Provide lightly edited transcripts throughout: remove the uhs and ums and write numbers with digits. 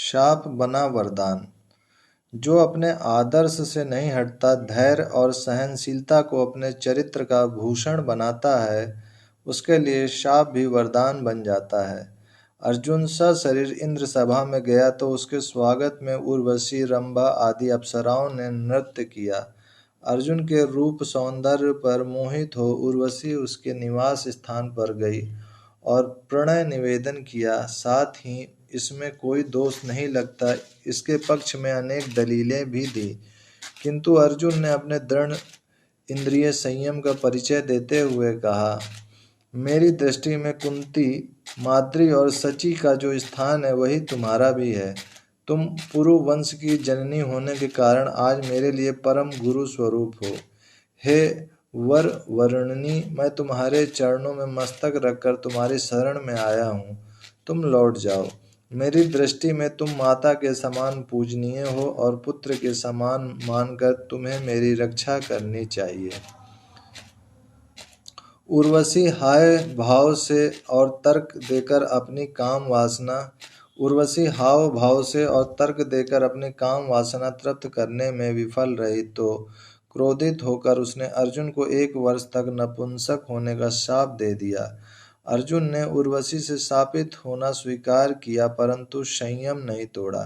शाप बना वरदान। जो अपने आदर्श से नहीं हटता, धैर्य और सहनशीलता को अपने चरित्र का भूषण बनाता है, उसके लिए शाप भी वरदान बन जाता है। अर्जुन सशरीर इंद्र सभा में गया तो उसके स्वागत में उर्वशी, रंभा आदि अप्सराओं ने नृत्य किया। अर्जुन के रूप सौंदर्य पर मोहित हो उर्वशी उसके निवास स्थान पर गई और प्रणय निवेदन किया। साथ ही इसमें कोई दोष नहीं लगता, इसके पक्ष में अनेक दलीलें भी दी, किंतु अर्जुन ने अपने दृढ़ इंद्रिय संयम का परिचय देते हुए कहा, मेरी दृष्टि में कुंती, माद्री और सची का जो स्थान है वही तुम्हारा भी है। तुम पुरु वंश की जननी होने के कारण आज मेरे लिए परम गुरु स्वरूप हो। हे वर वर्णिनी, मैं तुम्हारे चरणों में मस्तक रखकर तुम्हारी शरण में आया हूँ। तुम लौट जाओ। मेरी दृष्टि में तुम माता के समान पूजनीय हो और पुत्र के समान मानकर तुम्हें मेरी रक्षा करनी चाहिए। उर्वशी हाय भाव से और तर्क देकर अपनी काम वासना उर्वशी हाव भाव से और तर्क देकर अपनी काम वासना तृप्त करने में विफल रही तो क्रोधित होकर उसने अर्जुन को 1 वर्ष तक नपुंसक होने का शाप दे दिया। अर्जुन ने उर्वशी से शापित होना स्वीकार किया, परंतु संयम नहीं तोड़ा।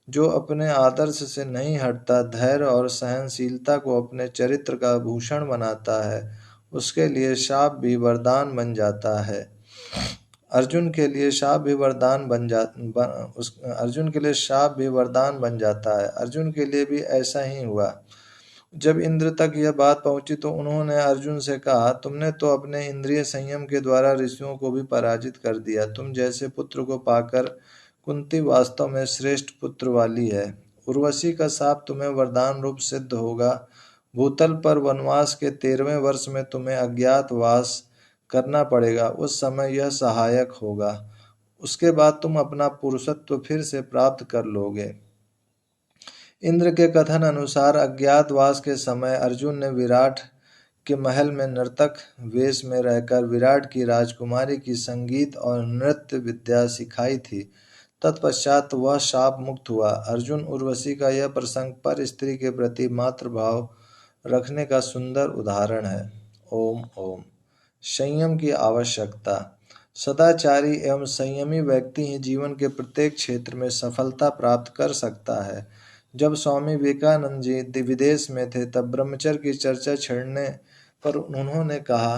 जो अपने आदर्श से नहीं हटता, धैर्य और सहनशीलता को अपने चरित्र का भूषण बनाता है, उसके लिए शाप भी वरदान बन जाता है। अर्जुन के लिए शाप भी वरदान बन जा अर्जुन के लिए शाप भी वरदान बन जाता है। अर्जुन के लिए भी ऐसा ही हुआ। जब इंद्र तक यह बात पहुंची तो उन्होंने अर्जुन से कहा, तुमने तो अपने इंद्रिय संयम के द्वारा ऋषियों को भी पराजित कर दिया। तुम जैसे पुत्र को पाकर कुंती वास्तव में श्रेष्ठ पुत्र वाली है। उर्वशी का शाप तुम्हें वरदान रूप सिद्ध होगा। भूतल पर वनवास के 13वें वर्ष में तुम्हें अज्ञातवास करना पड़ेगा, उस समय यह सहायक होगा। उसके बाद तुम अपना पुरुषत्व फिर से प्राप्त कर लोगे। इंद्र के कथन अनुसार अज्ञातवास के समय अर्जुन ने विराट के महल में नर्तक वेश में रहकर विराट की राजकुमारी की संगीत और नृत्य विद्या सिखाई थी। तत्पश्चात वह शाप मुक्त हुआ। अर्जुन उर्वशी का यह प्रसंग पर स्त्री के प्रति मातृभाव रखने का सुंदर उदाहरण है। ओम ओम। संयम की आवश्यकता। सदाचारी एवं संयमी व्यक्ति ही जीवन के प्रत्येक क्षेत्र में सफलता प्राप्त कर सकता है। जब स्वामी विवेकानंद जी विदेश में थे तब ब्रह्मचर्य की चर्चा छेड़ने पर उन्होंने कहा,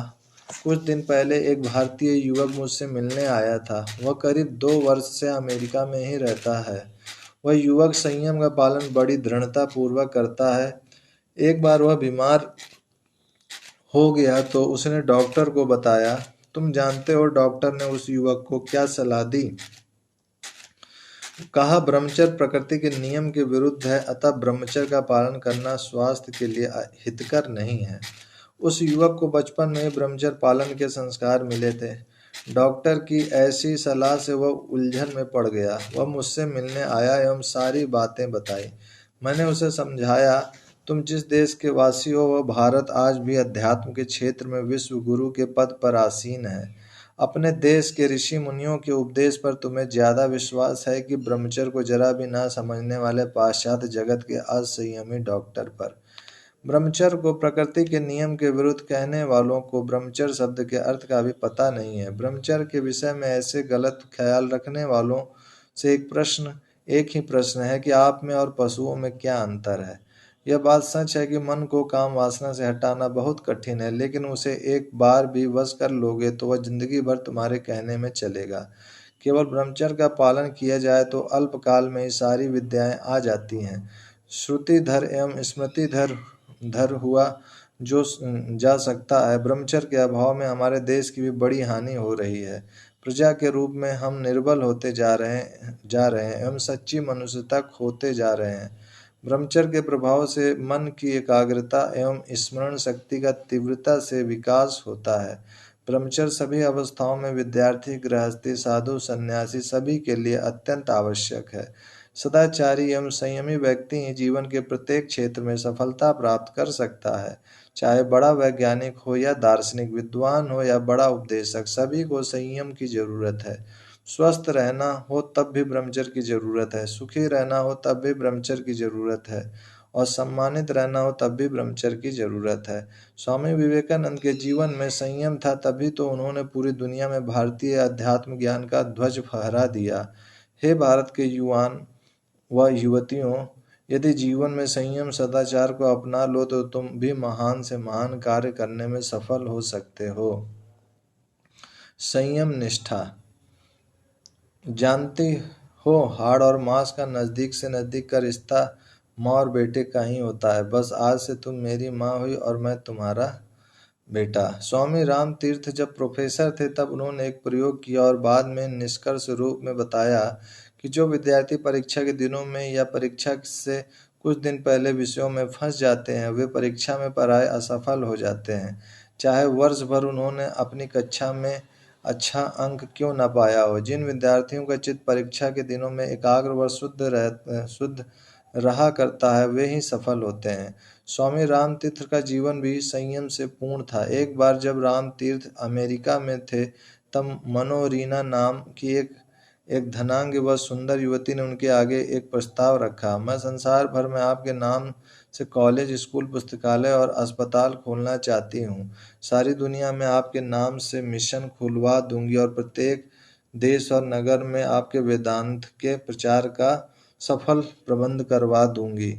कुछ दिन पहले एक भारतीय युवक मुझसे मिलने आया था। वह करीब 2 वर्ष से अमेरिका में ही रहता है। वह युवक संयम का पालन बड़ी दृढ़ता पूर्वक करता है। एक बार वह बीमार हो गया तो उसने डॉक्टर को बताया। तुम जानते हो डॉक्टर ने उस युवक को क्या सलाह दी? कहा, ब्रह्मचर्य प्रकृति के नियम के विरुद्ध है, अतः ब्रह्मचर्य का पालन करना स्वास्थ्य के लिए हितकर नहीं है। उस युवक को बचपन में ही ब्रह्मचर्य पालन के संस्कार मिले थे। डॉक्टर की ऐसी सलाह से वह उलझन में पड़ गया। वह मुझसे मिलने आया एवं सारी बातें बताई। मैंने उसे समझाया, तुम जिस देश के वासी हो वह भारत आज भी अध्यात्म के क्षेत्र में विश्व गुरु के पद पर आसीन है। अपने देश के ऋषि मुनियों के उपदेश पर तुम्हें ज्यादा विश्वास है कि ब्रह्मचर्य को जरा भी ना समझने वाले पाश्चात्य जगत के असंयमी डॉक्टर पर। ब्रह्मचर्य को प्रकृति के नियम के विरुद्ध कहने वालों को ब्रह्मचर्य शब्द के अर्थ का भी पता नहीं है। ब्रह्मचर्य के विषय में ऐसे गलत ख्याल रखने वालों से एक ही प्रश्न है कि आप में और पशुओं में क्या अंतर है। यह बात सच है कि मन को काम वासना से हटाना बहुत कठिन है, लेकिन उसे एक बार भी वश कर लोगे तो वह जिंदगी भर तुम्हारे कहने में चलेगा। केवल ब्रह्मचर्य का पालन किया जाए तो अल्पकाल में ही सारी विद्याएं आ जाती हैं। श्रुतिधर एवं स्मृतिधर हुआ जो जा सकता है। ब्रह्मचर्य के अभाव में हमारे देश की भी बड़ी हानि हो रही है। प्रजा के रूप में हम निर्बल होते जा रहे हैं एवं सच्ची मनुष्यता खोते जा रहे हैं। ब्रह्मचर्य के प्रभाव से मन की एकाग्रता एवं स्मरण शक्ति का तीव्रता से विकास होता है। ब्रह्मचर्य सभी अवस्थाओं में विद्यार्थी, गृहस्थी, साधु, सन्यासी सभी के लिए अत्यंत आवश्यक है। सदाचारी एवं संयमी व्यक्ति ही जीवन के प्रत्येक क्षेत्र में सफलता प्राप्त कर सकता है। चाहे बड़ा वैज्ञानिक हो या दार्शनिक, विद्वान हो या बड़ा उपदेशक, सभी को संयम की जरूरत है। स्वस्थ रहना हो तब भी ब्रह्मचर्य की जरूरत है, सुखी रहना हो तब भी ब्रह्मचर्य की जरूरत है, और सम्मानित रहना हो तब भी ब्रह्मचर्य की जरूरत है। स्वामी विवेकानंद के जीवन में संयम था, तभी तो उन्होंने पूरी दुनिया में भारतीय अध्यात्म ज्ञान का ध्वज फहरा दिया। हे भारत के युवान व युवतियों, यदि जीवन में संयम सदाचार को अपना लो तो तुम भी महान से महान कार्य करने में सफल हो सकते हो। संयम निष्ठा। जानती हो, हाड़ और मांस का नजदीक से नजदीक का रिश्ता माँ और बेटे का ही होता है। बस आज से तुम मेरी माँ हुई और मैं तुम्हारा बेटा। स्वामी राम तीर्थ जब प्रोफेसर थे तब उन्होंने एक प्रयोग किया और बाद में निष्कर्ष रूप में बताया कि जो विद्यार्थी परीक्षा के दिनों में या परीक्षा से कुछ दिन पहले विषयों में फंस जाते हैं वे परीक्षा में पढ़ाई असफल हो जाते हैं, चाहे वर्ष भर उन्होंने अपनी कक्षा में अच्छा अंक क्यों न पाया हो। जिन विद्यार्थियों का चित्त परीक्षा के दिनों में एकाग्र व शुद्ध रहा करता है वे ही सफल होते हैं। स्वामी राम तीर्थ का जीवन भी संयम से पूर्ण था। एक बार जब राम तीर्थ अमेरिका में थे तब मनोरीना नाम की एक धनाढ्य व सुंदर युवती ने उनके आगे एक प्रस्ताव रखा। मैं संसार भर में आपके नाम से कॉलेज, स्कूल, पुस्तकालय और अस्पताल खोलना चाहती हूँ। सारी दुनिया में आपके नाम से मिशन खुलवा दूंगी और प्रत्येक देश और नगर में आपके वेदांत के प्रचार का सफल प्रबंध करवा दूंगी।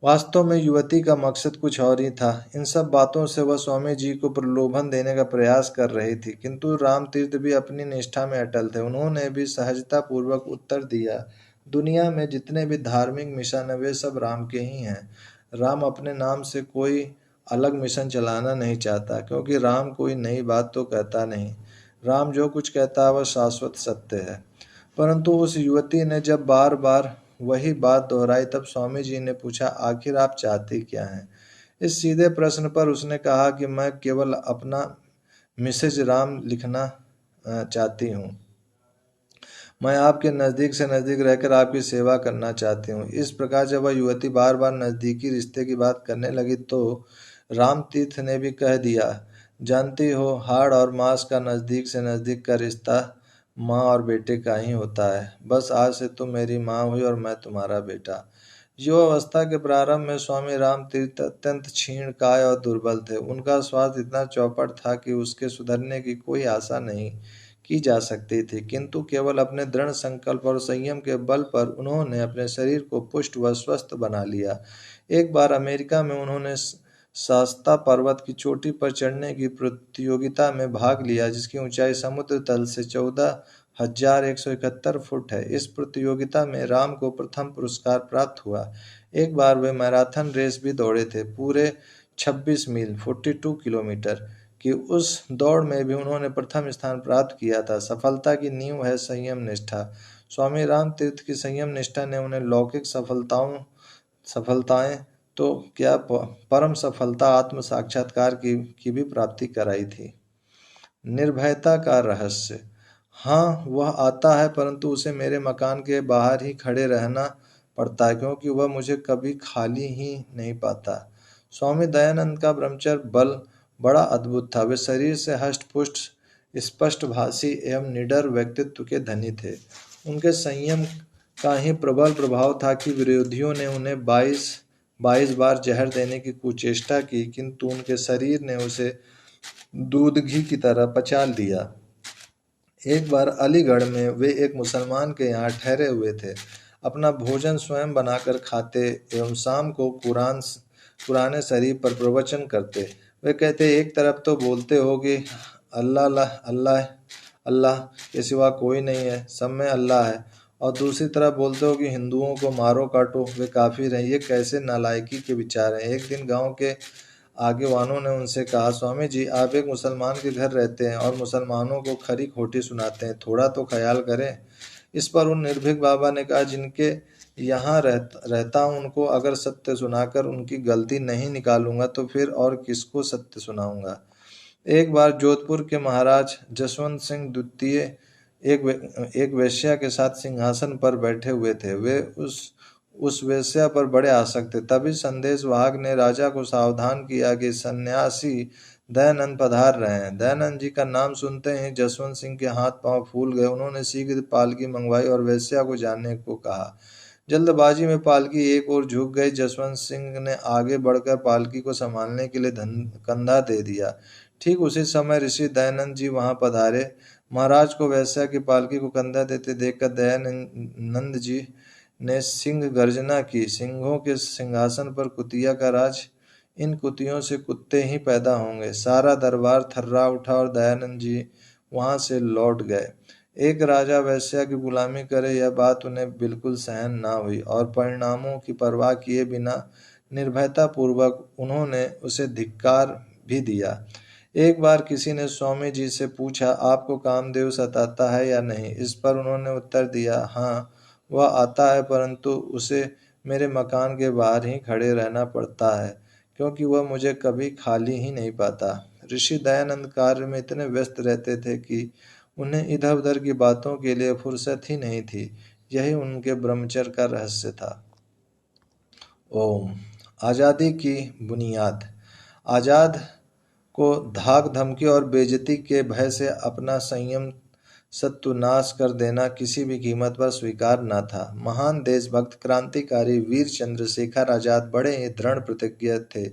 वास्तव में युवती का मकसद कुछ और ही था। इन सब बातों से वह स्वामी जी को प्रलोभन देने का प्रयास कर रही थी, किंतु राम तीर्थ भी अपनी निष्ठा में अटल थे। उन्होंने भी सहजता पूर्वक उत्तर दिया, दुनिया में जितने भी धार्मिक मिशन है वे सब राम के ही हैं। राम अपने नाम से कोई अलग मिशन चलाना नहीं चाहता, क्योंकि राम कोई नई बात तो कहता नहीं। राम जो कुछ कहता है वह शाश्वत सत्य है। परंतु उस युवती ने जब बार बार वही बात दोहराई तब स्वामी जी ने पूछा, आखिर आप चाहती क्या हैं? इस सीधे प्रश्न पर उसने कहा कि मैं केवल अपना मिसेज राम लिखना चाहती हूँ। मैं आपके नज़दीक से नज़दीक रहकर आपकी सेवा करना चाहती हूँ। इस प्रकार जब वह युवती बार बार नज़दीकी रिश्ते की बात करने लगी तो राम तीर्थ ने भी कह दिया, जानती हो, हाड़ और मांस का नज़दीक से नज़दीक का रिश्ता माँ और बेटे का ही होता है। बस आज से तुम मेरी माँ हुई और मैं तुम्हारा बेटा। युवावस्था के प्रारंभ में स्वामी राम तीर्थ अत्यंत क्षीण काय और दुर्बल थे। उनका स्वास्थ्य इतना चौपट था कि उसके सुधरने की कोई आशा नहीं की जा सकती थी, किंतु केवल अपने दृढ़ संकल्प और संयम के बल पर उन्होंने अपने शरीर को पुष्ट व स्वस्थ बना लिया। एक बार अमेरिका में उन्होंने शास्ता पर्वत की चोटी पर चढ़ने की प्रतियोगिता में भाग लिया, जिसकी ऊंचाई समुद्र तल से 14,171 फुट है। इस प्रतियोगिता में राम को प्रथम पुरस्कार प्राप्त हुआ। एक बार वे मैराथन रेस भी दौड़े थे, पूरे 26 मील 42 किलोमीटर की उस दौड़ में भी उन्होंने प्रथम स्थान प्राप्त किया था। सफलता की नींव है संयम निष्ठा। स्वामी राम तीर्थ की संयम निष्ठा ने उन्हें लौकिक सफलताएं तो क्या परम सफलता आत्म साक्षात्कार की भी प्राप्ति कराई थी। निर्भयता का रहस्य। हाँ, वह आता है, परंतु उसे मेरे मकान के बाहर ही खड़े रहना पड़ता है, क्योंकि वह मुझे कभी खाली ही नहीं पाता। स्वामी दयानंद का ब्रह्मचर्य बल बड़ा अद्भुत था। वे शरीर से हष्ट-पुष्ट, स्पष्टभाषी एवं निडर व्यक्तित्व के धनी थे। उनके संयम का ही प्रबल प्रभाव था कि विरोधियों ने उन्हें 22 बार जहर देने की कुचेष्टा की, किंतु उनके शरीर ने उसे दूध घी की तरह पचा लिया। एक बार अलीगढ़ में वे एक मुसलमान के यहाँ ठहरे हुए थे। अपना भोजन स्वयं बनाकर खाते एवं शाम को पुराने शरीफ पर प्रवचन करते। वे कहते, एक तरफ तो बोलते हो कि अल्लाह अल्लाह अल्लाह के सिवा कोई नहीं है, सब में अल्लाह है, और दूसरी तरफ बोलते हो कि हिंदुओं को मारो काटो, वे काफिर हैं। ये कैसे नालायकी के विचार हैं। एक दिन गांव के आगेवानों ने उनसे कहा, स्वामी जी, आप एक मुसलमान के घर रहते हैं और मुसलमानों को खरी खोटी सुनाते हैं, थोड़ा तो ख्याल करें। इस पर उन निर्भीक बाबा ने कहा, जिनके यहाँ रहता हूँ उनको अगर सत्य सुनाकर उनकी गलती नहीं निकालूंगा तो फिर और किसको सत्य सुनाऊंगा। एक बार जोधपुर के महाराज जसवंत सिंह द्वितीय एक वेश्या के साथ सिंहासन पर बैठे हुए थे। वे उस वेश्या पर बड़े आसक्त थे। तभी संदेशवाहक ने राजा को सावधान किया कि सन्यासी दयानंद पधार रहे हैं। दयानंद जी का नाम सुनते ही जसवंत सिंह के हाथ पांव फूल गए। उन्होंने शीघ्र पालकी मंगवाई और वेश्या को जाने को कहा। जल्दबाजी में पालकी एक ओर झुक गई। जसवंत सिंह ने आगे बढ़कर पालकी को संभालने के लिए कंधा दे दिया। ठीक उसी समय ऋषि दयानंद जी वहां पधारे। महाराज को वेश्या की पालकी को कंधा देते देखकर दयानंद जी ने सिंह गर्जना की। सिंहों के सिंहासन पर कुतिया का राज, इन कुतियों से कुत्ते ही पैदा होंगे। सारा दरबार थर्रा उठा और दयानंद जी वहां से लौट गए। एक राजा वेश्या की गुलामी करे, यह बात उन्हें बिल्कुल सहन ना हुई और परिणामों की परवाह किए बिना निर्भयता पूर्वक उन्होंने उसे धिक्कार भी दिया। एक बार किसी ने स्वामी जी से पूछा, आपको कामदेव सताता है या नहीं? इस पर उन्होंने उत्तर दिया, हाँ, वह आता है, परंतु उसे मेरे मकान के बाहर ही खड़े रहना पड़ता है, क्योंकि वह मुझे कभी खाली ही नहीं पाता। ऋषि दयानंद कार्य में इतने व्यस्त रहते थे कि उन्हें इधर उधर की बातों के लिए फुर्सत ही नहीं थी। यही उनके ब्रह्मचर्य का रहस्य था। ओम। आज़ादी की बुनियाद। आज़ाद को धाक धमकी और बेइज्जती के भय से अपना संयम सत्यानाश कर देना किसी भी कीमत पर स्वीकार न था। महान देशभक्त क्रांतिकारी वीर चंद्रशेखर आजाद बड़े ही दृढ़ प्रतिज्ञ थे।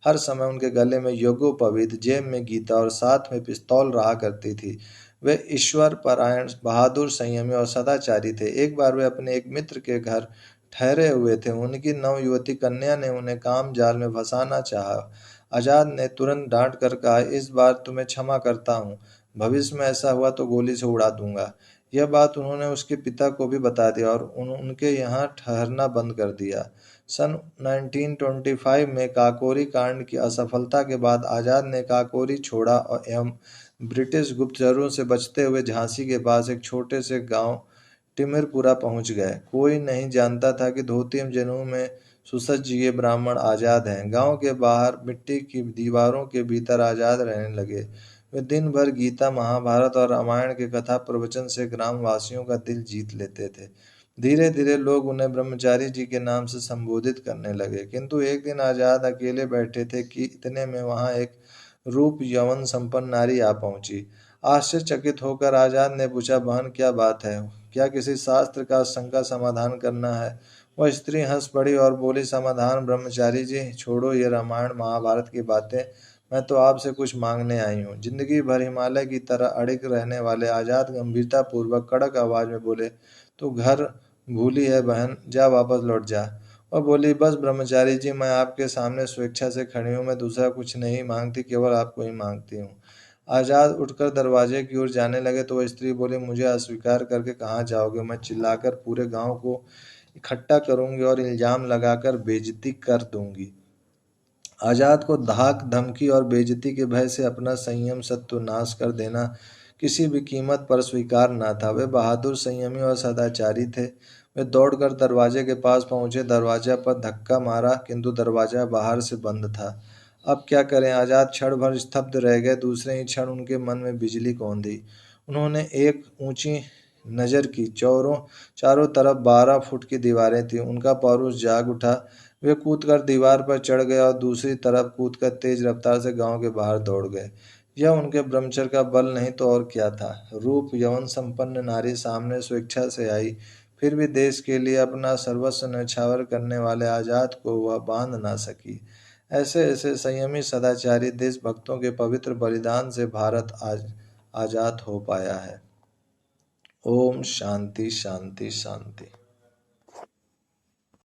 हर समय उनके गले में यज्ञोपवीत, जेब में गीता और साथ में पिस्तौल रहा करती थी। वे ईश्वर परायण, बहादुर, संयमी और सदाचारी थे। एक बार वे अपने एक मित्र के घर ठहरे हुए थे। उनकी नवयुवती कन्या ने उन्हें काम जाल में फंसाना चाहा। आजाद ने तुरंत डांट कर कहा, इस बार तुम्हें क्षमा करता हूँ, भविष्य में ऐसा हुआ तो गोली से उड़ा दूंगा। यह बात उन्होंने उसके पिता को भी बता दिया और उनके यहाँ ठहरना बंद कर दिया। सन 1925 में काकोरी कांड की असफलता के बाद आजाद ने काकोरी छोड़ा और एवं ब्रिटिश गुप्तचरों से बचते हुए झांसी के पास एक छोटे से गांव टिमिरपुरा पहुंच गए। कोई नहीं जानता था कि धोती एवं जनेऊ में सुसज्ज ये ब्राह्मण आजाद हैं। गांव के बाहर मिट्टी की दीवारों के भीतर आजाद रहने लगे। वे दिन भर गीता, महाभारत और रामायण के कथा प्रवचन से ग्रामवासियों का दिल जीत लेते थे। धीरे धीरे लोग उन्हें ब्रह्मचारी जी के नाम से संबोधित करने लगे। किंतु एक दिन आजाद अकेले बैठे थे कि इतने में वहां एक रूप यौवन संपन्न नारी आ पहुंची। आश्चर्यचकित होकर आजाद ने पूछा, बहन क्या बात है? क्या किसी शास्त्र का शंका समाधान करना है? वह स्त्री हंस पड़ी और बोली, समाधान ब्रह्मचारी जी, छोड़ो ये रामायण महाभारत की बातें, मैं तो आपसे कुछ मांगने आई हूँ। जिंदगी भर हिमालय की तरह अड़िग रहने वाले आजाद गंभीरता पूर्वक कड़क आवाज में बोले, तू घर भूली है बहन, जा वापस लौट जा। और बोली, बस ब्रह्मचारी जी, मैं आपके सामने स्वेच्छा से खड़ी हूँ, मैं दूसरा कुछ नहीं मांगती, केवल आपको ही मांगती हूँ। आजाद उठकर दरवाजे की ओर जाने लगे तो वह स्त्री बोली, मुझे अस्वीकार करके कहाँ जाओगे? मैं चिल्लाकर पूरे गांव को इकट्ठा करूंगी और इल्जाम लगाकर बेइज्जती कर दूंगी। आजाद को धाक धमकी और बेइज्जती के भय से अपना संयम सत्यानाश कर देना किसी भी कीमत पर स्वीकार न था। वे बहादुर, संयमी और सदाचारी थे। वे दौड़कर दरवाजे के पास पहुंचे, दरवाजा पर धक्का मारा, किंतु दरवाजा बाहर से बंद था। अब क्या करें? आजाद क्षण भर स्तब्ध रह गए। दूसरे ही क्षण उनके मन में बिजली कौंधी। उन्होंने एक ऊंची नजर की। चारों तरफ 12 फुट की दीवारें थीं। उनका पौरुष जाग उठा। वे कूदकर दीवार पर चढ़ गए और दूसरी तरफ कूदकर तेज रफ्तार से गांव के बाहर दौड़ गए। यह उनके ब्रह्मचर्य का बल नहीं तो और क्या था। रूप यौवन संपन्न नारी सामने स्वेच्छा से आई, फिर भी देश के लिए अपना सर्वस्व न्यौछावर करने वाले आजाद को वह बांध ना सकी। ऐसे ऐसे संयमी सदाचारी देशभक्तों के पवित्र बलिदान से भारत आज आजाद हो पाया है। ओम शांति शांति शांति।